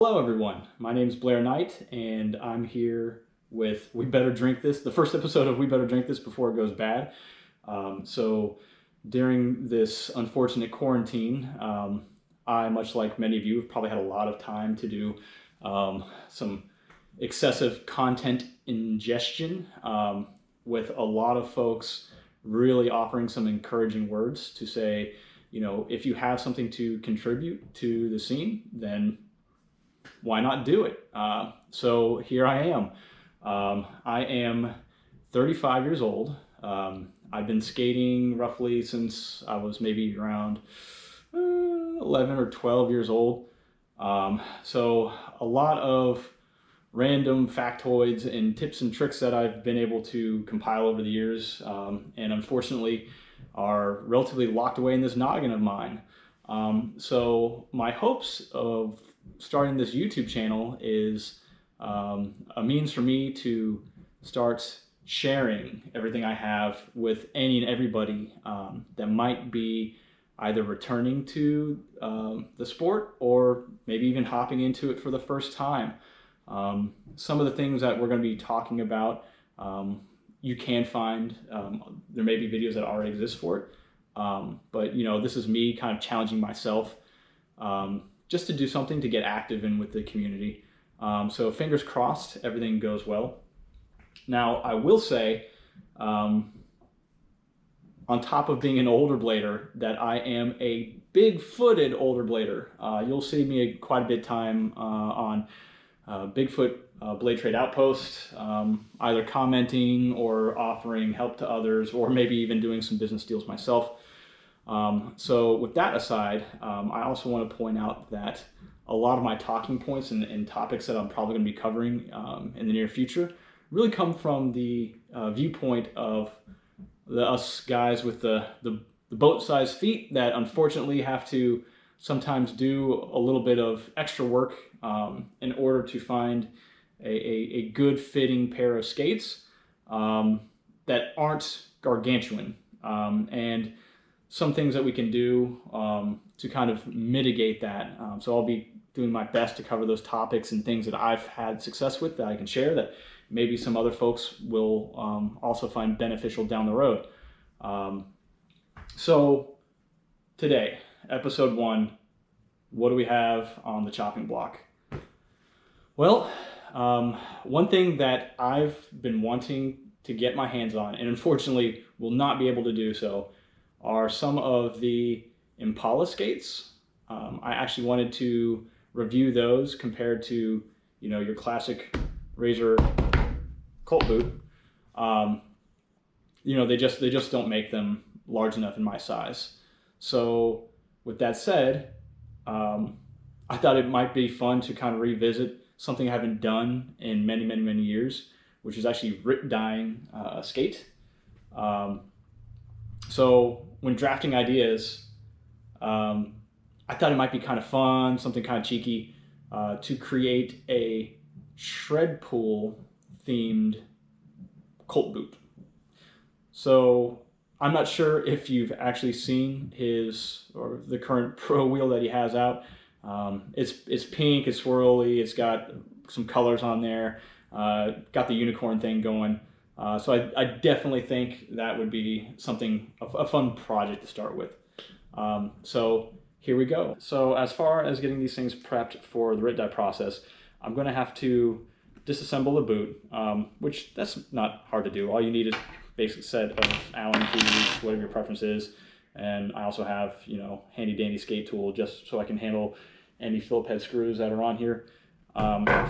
Hello everyone, my name is Blair Knight and I'm here with We Better Drink This, the first episode of We Better Drink This before it goes bad. So during this unfortunate quarantine, I, much like many of you, have probably had a lot of time to do some excessive content ingestion, with a lot of folks really offering some encouraging words to say, if you have something to contribute to the scene, then why not do it? So here I am. I am 35 years old. I've been skating roughly since I was maybe around 11 or 12 years old. So a lot of random factoids and tips and tricks that I've been able to compile over the years, and unfortunately are relatively locked away in this noggin of mine. So my hopes of starting this YouTube channel is a means for me to start sharing everything I have with any and everybody that might be either returning to the sport or maybe even hopping into it for the first time. Some of the things that we're going to be talking about, you can find, there may be videos that already exist for it, but this is me kind of challenging myself just to do something to get active in with the community. So fingers crossed everything goes well. Now I will say, on top of being an older blader, that I am a big-footed older blader. You'll see me quite a bit time on Bigfoot Blade Trade Outpost, either commenting or offering help to others, or maybe even doing some business deals myself. So with that aside, I also want to point out that a lot of my talking points and topics that I'm probably going to be covering in the near future really come from the viewpoint of us guys with the boat-sized feet that unfortunately have to sometimes do a little bit of extra work in order to find a good fitting pair of skates that aren't gargantuan, and some things that we can do to kind of mitigate that. So I'll be doing my best to cover those topics and things that I've had success with that I can share that maybe some other folks will also find beneficial down the road. So today, episode 1, what do we have on the chopping block? Well, one thing that I've been wanting to get my hands on, and unfortunately will not be able to do so, are some of the Impala skates. I actually wanted to review those compared to, your classic Razor Colt boot. They just don't make them large enough in my size. So with that said, I thought it might be fun to kind of revisit something I haven't done in many, many, many years, which is actually Rit Dyeing a skate. So when drafting ideas, I thought it might be kind of fun, something kind of cheeky, to create a Shredpool themed Colt boot. So I'm not sure if you've actually seen the current pro wheel that he has out. It's pink, it's swirly, it's got some colors on there, got the unicorn thing going. So I definitely think that would be a fun project to start with. So here we go. So as far as getting these things prepped for the Rit Dye process, I'm going to have to disassemble the boot, which that's not hard to do. All you need is a basic set of Allen keys, whatever your preference is. And I also have, handy dandy skate tool just so I can handle any Phillip head screws that are on here.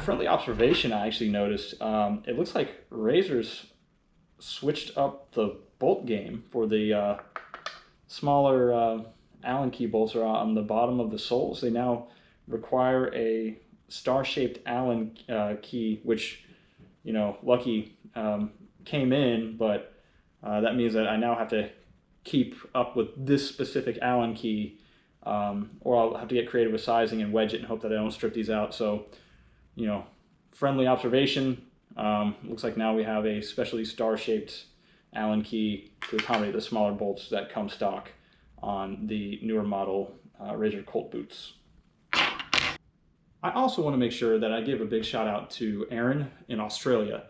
Friendly observation, I actually noticed, it looks like Razor's switched up the bolt game for the smaller Allen key bolts are on the bottom of the soles. They now require a star-shaped Allen key, which, lucky came in, but that means that I now have to keep up with this specific Allen key, or I'll have to get creative with sizing and wedge it and hope that I don't strip these out. So, friendly observation. Looks like now we have a specially star-shaped Allen key to accommodate the smaller bolts that come stock on the newer model Razor Colt boots. I also want to make sure that I give a big shout out to Aaron in Australia.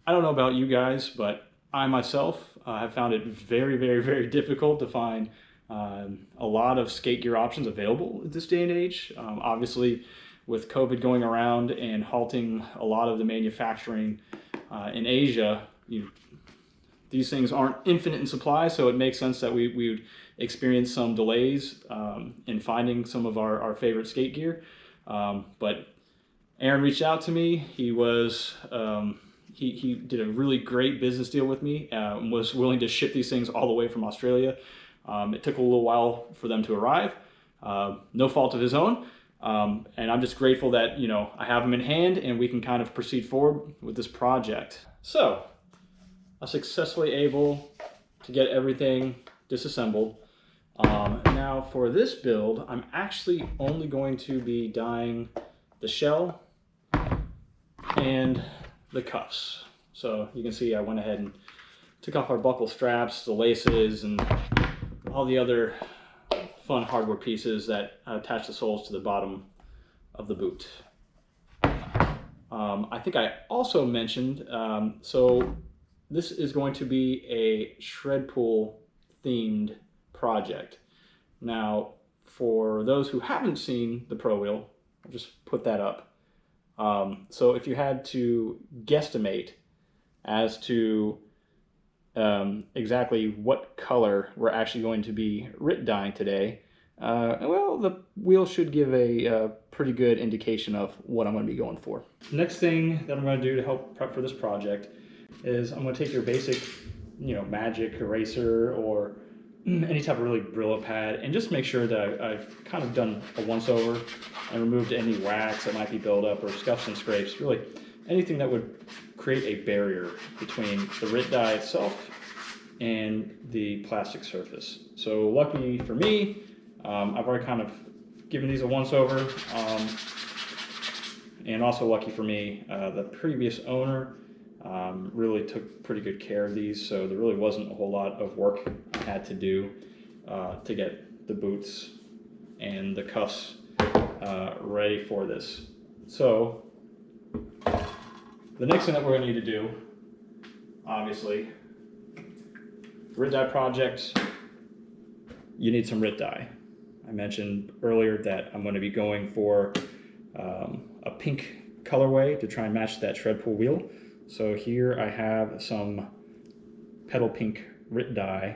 I don't know about you guys, but I myself have found it very, very, very difficult to find a lot of skate gear options available at this day and age. Obviously, with COVID going around and halting a lot of the manufacturing in Asia, these things aren't infinite in supply, so it makes sense that we would experience some delays in finding some of our favorite skate gear. But Aaron reached out to me. He was he did a really great business deal with me and was willing to ship these things all the way from Australia. It took a little while for them to arrive, no fault of his own. And I'm just grateful that, I have them in hand and we can kind of proceed forward with this project. So I'm successfully able to get everything disassembled. Now for this build, I'm actually only going to be dyeing the shell and the cuffs. So you can see I went ahead and took off our buckle straps, the laces, and all the other fun hardware pieces that attach the soles to the bottom of the boot. I think I also mentioned, so this is going to be a Shredpool themed project. Now, for those who haven't seen the Pro Wheel, I'll just put that up. So if you had to guesstimate as to exactly what color we're actually going to be Rit dyeing today, well, the wheel should give a pretty good indication of what I'm going to be going for. Next thing that I'm going to do to help prep for this project is I'm going to take your basic, magic eraser or any type of really Brillo pad and just make sure that I've kind of done a once over and removed any wax that might be built up or scuffs and scrapes, really anything that would create a barrier between the Rit dye itself and the plastic surface. So lucky for me, I've already kind of given these a once over, and also lucky for me, the previous owner really took pretty good care of these, so there really wasn't a whole lot of work I had to do to get the boots and the cuffs ready for this. So the next thing that we're going to need to do, obviously, Rit dye project, you need some Rit dye. I mentioned earlier that I'm going to be going for a pink colorway to try and match that Shredpool wheel. So here I have some pedal pink Rit dye,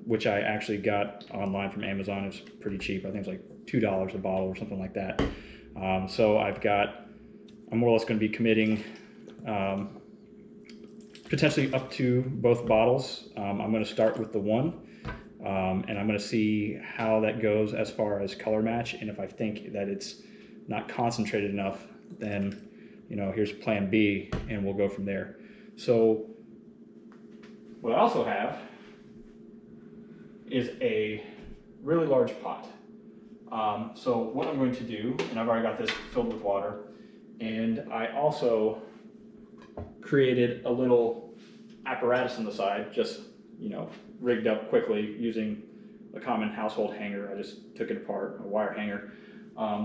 which I actually got online from Amazon. It's pretty cheap. I think it's like $2 a bottle or something like that. So I'm more or less going to be committing potentially up to both bottles. I'm going to start with the one, and I'm going to see how that goes as far as color match. And if I think that it's not concentrated enough, then here's plan B, and we'll go from there. So what I also have is a really large pot. So what I'm going to do, and I've already got this filled with water, and I also created a little apparatus on the side, just rigged up quickly using a common household hanger. I just took it apart, a wire hanger,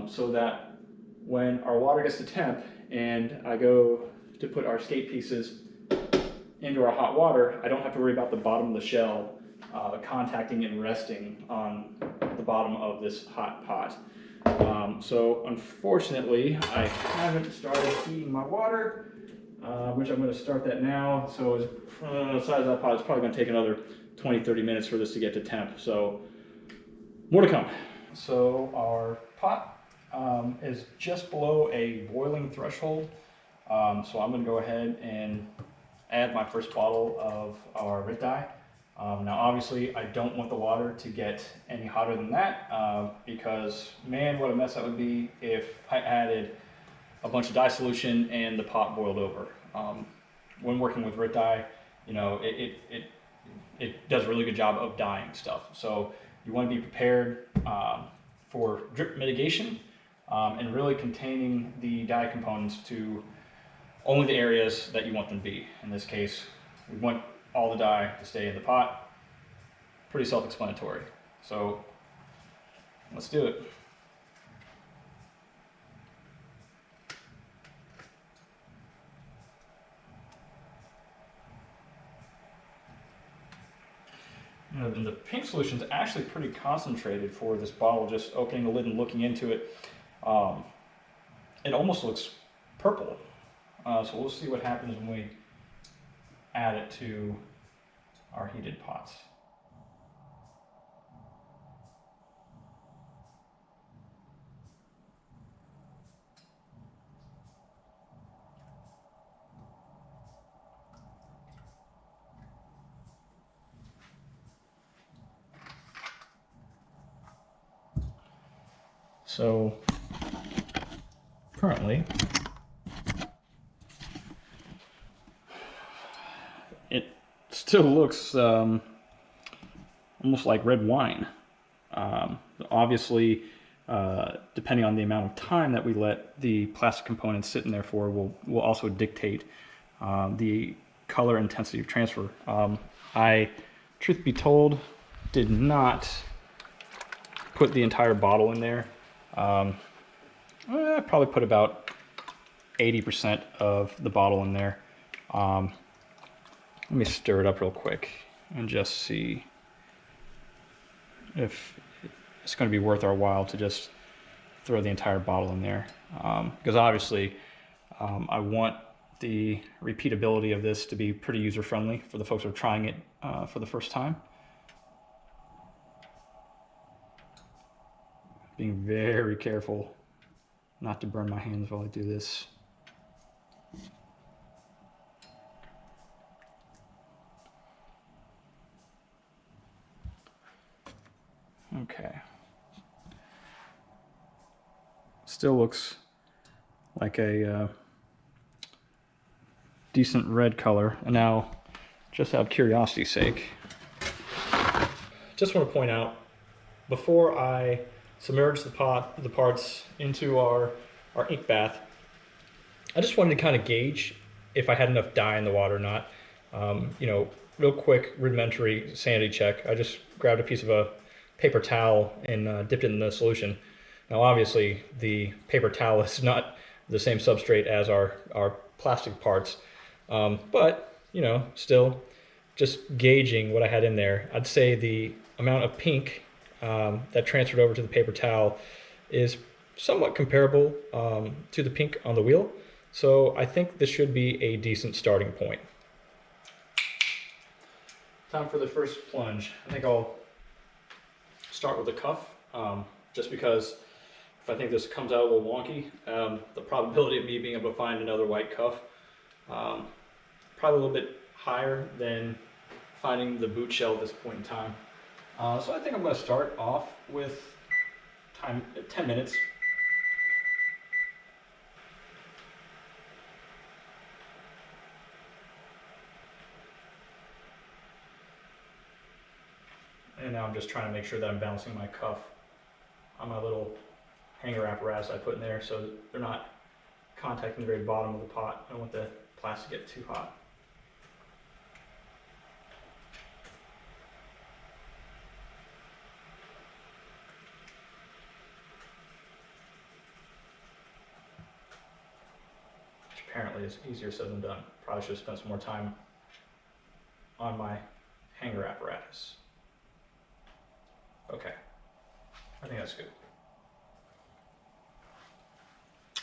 so that when our water gets to temp and I go to put our skate pieces into our hot water, I don't have to worry about the bottom of the shell contacting and resting on the bottom of this hot pot. So unfortunately, I haven't started heating my water, which I'm going to start that now. So the size of that pot is probably going to take another 20-30 minutes for this to get to temp. So more to come. So our pot is just below a boiling threshold. So I'm going to go ahead and add my first bottle of our Rit dye. Now obviously I don't want the water to get any hotter than that, because man, what a mess that would be if I added a bunch of dye solution and the pot boiled over. When working with Rit dye, it does a really good job of dyeing stuff. So you want to be prepared for drip mitigation and really containing the dye components to only the areas that you want them to be. In this case, we want all the dye to stay in the pot. Pretty self-explanatory. So let's do it. And the pink solution is actually pretty concentrated for this bottle. Just opening the lid and looking into it, it almost looks purple. So we'll see what happens when we add it to our heated pots. So currently, it still looks almost like red wine. Obviously, depending on the amount of time that we let the plastic components sit in there for, will also dictate the color intensity of transfer. I, truth be told, did not put the entire bottle in there. I probably put about 80% of the bottle in there. Let me stir it up real quick and just see if it's going to be worth our while to just throw the entire bottle in there. Because obviously I want the repeatability of this to be pretty user-friendly for the folks who are trying it for the first time. Being very careful not to burn my hands while I do this. Okay. Still looks like a decent red color. And now, just out of curiosity's sake, just want to point out, before I submerge the parts into our ink bath, I just wanted to kind of gauge if I had enough dye in the water or not. You know, real quick, rudimentary sanity check. I just grabbed a piece of a paper towel and dipped it in the solution. Now, obviously, the paper towel is not the same substrate as our plastic parts, but, you know, still just gauging what I had in there. I'd say the amount of pink that transferred over to the paper towel is somewhat comparable to the pink on the wheel. So I think this should be a decent starting point. Time for the first plunge. I think I'll start with the cuff, just because if I think this comes out a little wonky, the probability of me being able to find another white cuff probably a little bit higher than finding the boot shell at this point in time. So I think I'm going to start off with time 10 minutes. And now I'm just trying to make sure that I'm balancing my cuff on my little hanger apparatus I put in there so they're not contacting the very bottom of the pot. I don't want the plastic to get too hot. Apparently it's easier said than done. Probably should have spent some more time on my hanger apparatus. Okay, I think that's good.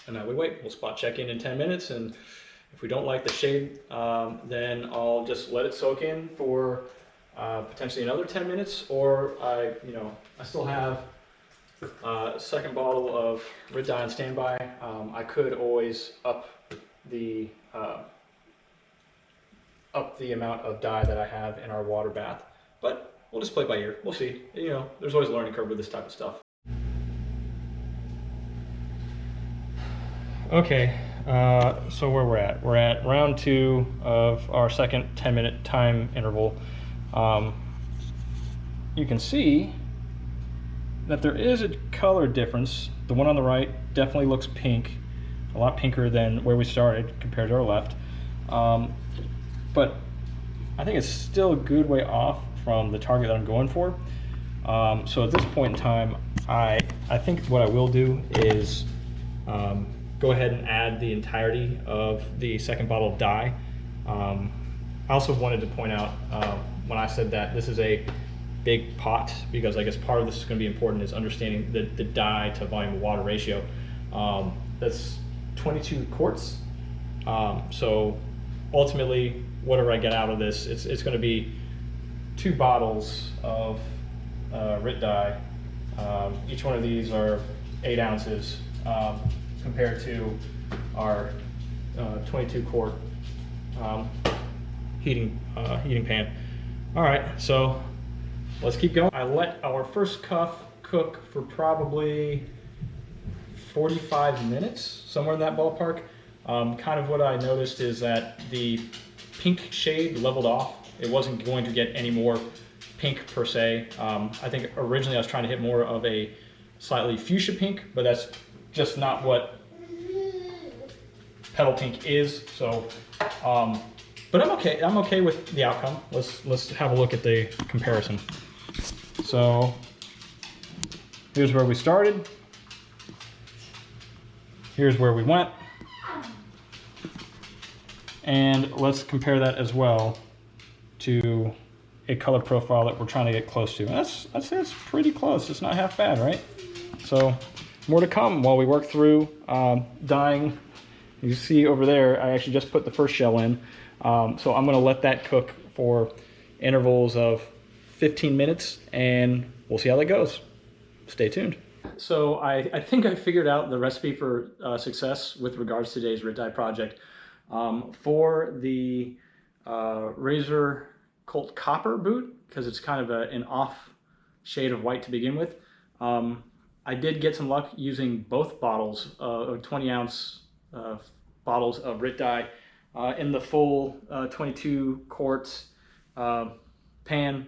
And now we wait. We'll spot check in 10 minutes, and if we don't like the shade, then I'll just let it soak in for potentially another 10 minutes, or I still have a second bottle of Rit Dye on standby. I could always up the amount of dye that I have in our water bath, but we'll just play by ear. We'll see. You know, there's always a learning curve with this type of stuff. Okay, so where we're at round 2 of our second 10-minute time interval. You can see that there is a color difference. The one on the right definitely looks pink, a lot pinker than where we started compared to our left. But I think it's still a good way off from the target that I'm going for. So at this point in time, I think what I will do is go ahead and add the entirety of the second bottle of dye. I also wanted to point out when I said that this is a big pot, because I guess part of this is going to be important, is understanding the dye to volume of water ratio. That's 22 quarts. So ultimately, whatever I get out of this, it's going to be 2 bottles of Rit Dye. Each one of these are 8 ounces compared to our 22 quart heating pan. All right, so let's keep going. I let our first cuff cook for probably 45 minutes, somewhere in that ballpark. Kind of what I noticed is that the pink shade leveled off. It wasn't going to get any more pink per se. I think originally I was trying to hit more of a slightly fuchsia pink, but that's just not what pedal pink is. So, but I'm okay. I'm okay with the outcome. Let's have a look at the comparison. So here's where we started. Here's where we went. And let's compare that as well to a color profile that we're trying to get close to. I'd say it's pretty close. It's not half bad, right? So more to come while we work through dyeing. You see over there, I actually just put the first shell in. So I'm gonna let that cook for intervals of 15 minutes and we'll see how that goes. Stay tuned. So I think I figured out the recipe for success with regards to today's Rit Dye project. For the Razor Colt Copper boot, because it's kind of an off shade of white to begin with, I did get some luck using both bottles, 20-ounce bottles of Rit Dye in the full 22 quarts pan,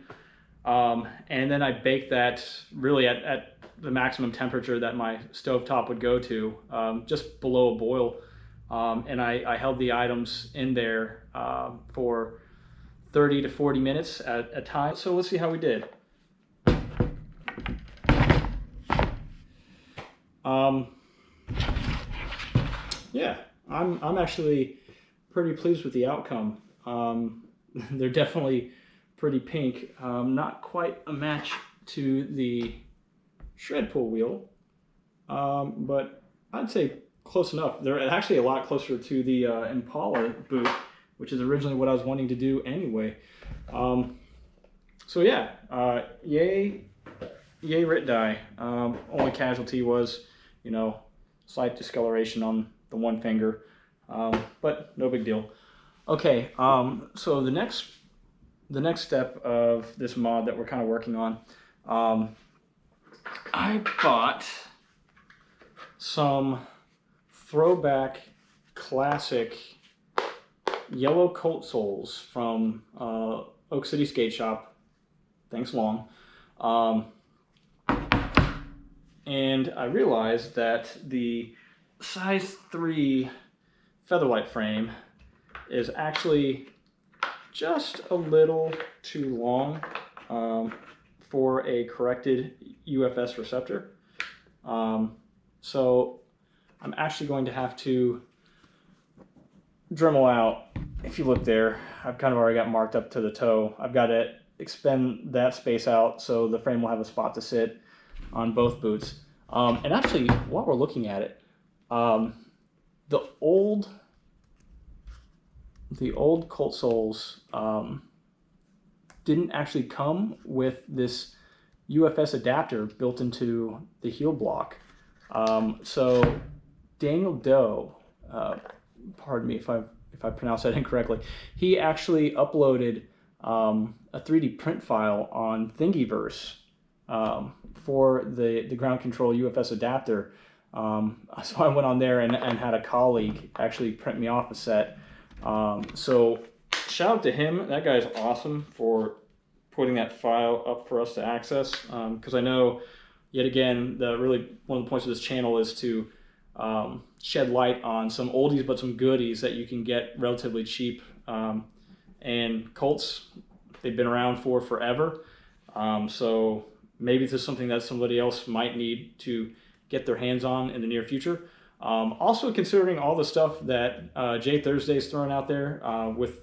and then I baked that really at the maximum temperature that my stovetop would go to, just below a boil. And I held the items in there for 30 to 40 minutes at a time. So let's see how we did. Yeah, I'm actually pretty pleased with the outcome. They're definitely pretty pink. Not quite a match to the Shredpool wheel, but I'd say close enough. They're actually a lot closer to the Impala boot, which is originally what I was wanting to do anyway. So yeah, yay Rit Dye. Only casualty was, you know, slight discoloration on the one finger, but no big deal. Okay, so the next step of this mod that we're kind of working on, I bought some throwback classic yellow Colt soles from Oak City Skate Shop. Thanks, Long. And I realized that the size 3 Featherlight frame is actually just a little too long for a corrected UFS receptor. So I'm actually going to have to Dremel out. If you look there, I've kind of already got marked up to the toe. I've got to expand that space out so the frame will have a spot to sit on both boots. And actually, while we're looking at it, the old Colt soles didn't actually come with this UFS adapter built into the heel block. So Daniel Doe, pardon me if I pronounced that incorrectly, he actually uploaded a 3D print file on Thingiverse for the ground control UFS adapter. So I went on there and had a colleague actually print me off a set. So shout out to him. That guy's awesome for putting that file up for us to access. Because I know, yet again, really one of the points of this channel is to shed light on some oldies but some goodies that you can get relatively cheap. And Colts, they've been around for forever. So maybe this is something that somebody else might need to get their hands on in the near future. Also considering all the stuff that Jay Thursday's throwing out there with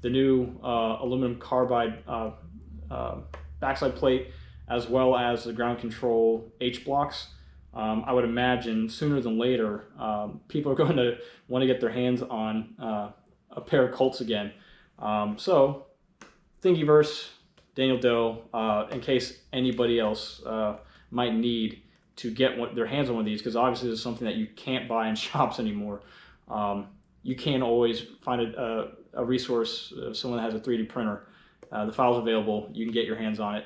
the new aluminum carbide backside plate as well as the ground control H blocks. I would imagine sooner than later, people are going to want to get their hands on a pair of Colts again. So, Thingiverse, Daniel Doe, in case anybody else might need to get their hands on one of these, because obviously this is something that you can't buy in shops anymore. You can always find a resource if someone has a 3D printer. The file's available. You can get your hands on it.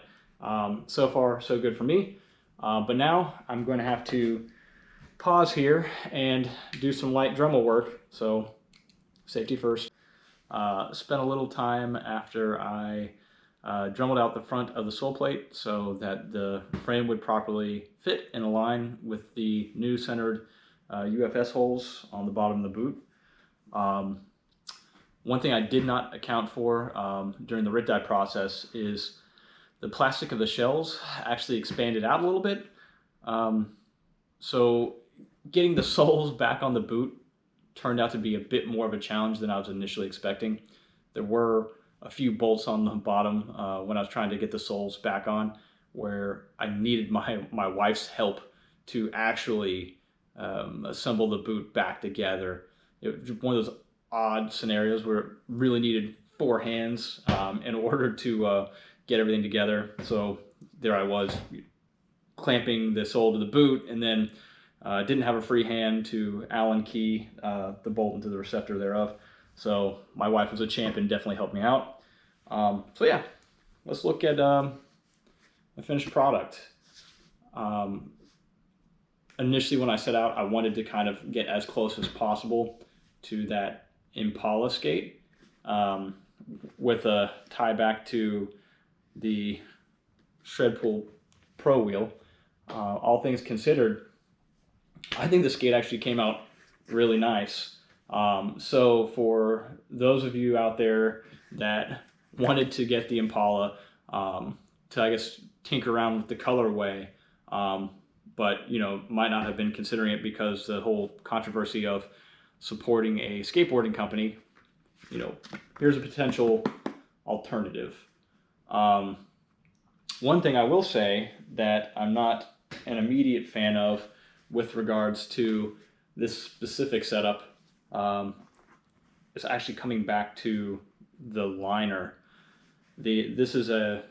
So far, so good for me. But now I'm going to have to pause here and do some light Dremel work. So safety first. Spent a little time after I Dremeled out the front of the sole plate so that the frame would properly fit and align with the new centered UFS holes on the bottom of the boot. One thing I did not account for during the Rit Dye process is the plastic of the shells actually expanded out a little bit. So getting the soles back on the boot turned out to be a bit more of a challenge than I was initially expecting. There were a few bolts on the bottom when I was trying to get the soles back on where I needed my wife's help to actually assemble the boot back together. It was one of those odd scenarios where it really needed 4 hands in order to get everything together. So there I was clamping the sole to the boot, and then didn't have a free hand to Allen key the bolt into the receptor thereof. So my wife was a champ and definitely helped me out. So yeah, let's look at the finished product. Initially when I set out, I wanted to kind of get as close as possible to that Impala skate with a tie back to the Shredpool Pro wheel. All things considered, I think the skate actually came out really nice. So for those of you out there that wanted to get the Impala, to I guess tinker around with the colorway, but you know, might not have been considering it because the whole controversy of supporting a skateboarding company, you know, here's a potential alternative. One thing I will say that I'm not an immediate fan of with regards to this specific setup is actually coming back to the liner. This is a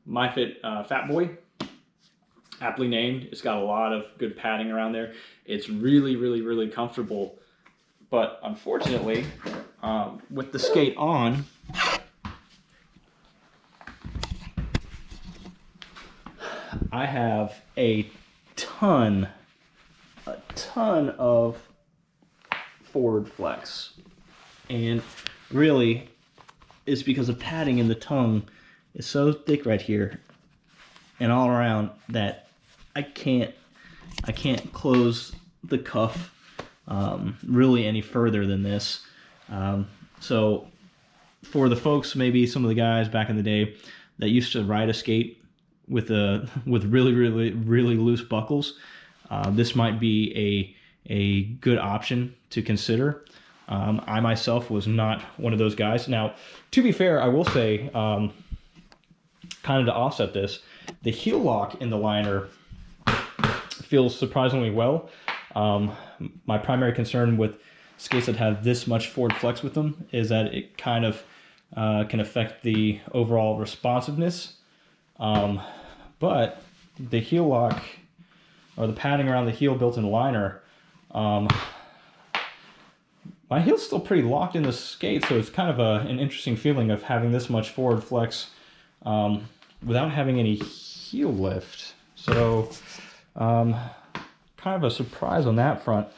MyFit Fat Boy, aptly named. It's got a lot of good padding around there. It's really, really, really comfortable. But unfortunately, with the skate on, I have a ton of forward flex, and really it's because the padding in the tongue is so thick right here and all around that I can't close the cuff really any further than this. So for the folks, maybe some of the guys back in the day that used to ride a skate with really loose buckles, this might be a good option to consider. I myself was not one of those guys. Now, to be fair, I will say, kind of to offset this, the heel lock in the liner feels surprisingly well. My primary concern with skates that have this much forward flex with them is that it kind of can affect the overall responsiveness. But the heel lock, or the padding around the heel built in the liner, my heel's still pretty locked in the skate, so it's kind of an interesting feeling of having this much forward flex without having any heel lift. So kind of a surprise on that front.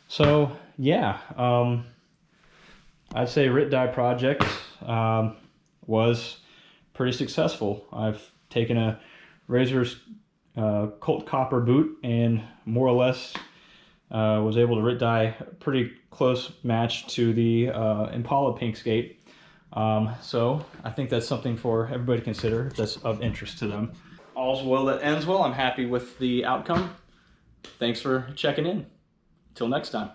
So yeah, I'd say Rit Dye project was pretty successful. I've taken a Razor's Colt Copper boot and more or less was able to Rit Dye a pretty close match to the Impala pink skate. So I think that's something for everybody to consider that's of interest to them. All's well that ends well. I'm happy with the outcome. Thanks for checking in. Till next time.